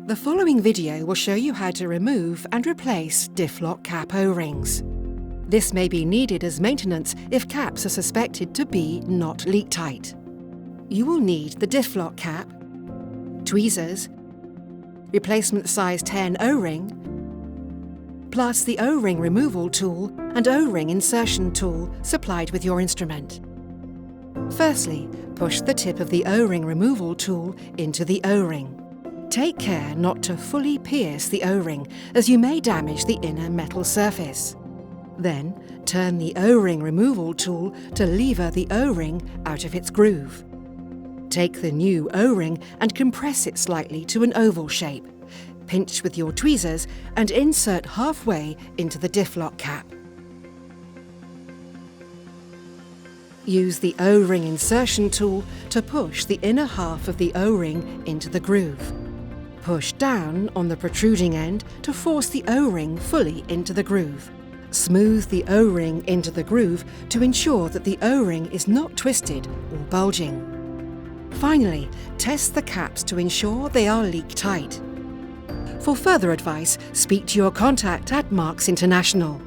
The following video will show you how to remove and replace diff lock cap O-rings. This may be needed as maintenance if caps are suspected to be not leak tight. You will need the diff lock cap, tweezers, replacement size 10 O-ring, plus the O-ring removal tool and O-ring insertion tool supplied with your instrument. Firstly, push the tip of the O-ring removal tool into the O-ring. Take care not to fully pierce the O-ring, as you may damage the inner metal surface. Then, turn the O-ring removal tool to lever the O-ring out of its groove. Take the new O-ring and compress it slightly to an oval shape. Pinch with your tweezers and insert halfway into the diff lock cap. Use the O-ring insertion tool to push the inner half of the O-ring into the groove. Push down on the protruding end to force the O-ring fully into the groove. Smooth the O-ring into the groove to ensure that the O-ring is not twisted or bulging. Finally, test the caps to ensure they are leak tight. For further advice, speak to your contact at Marks International.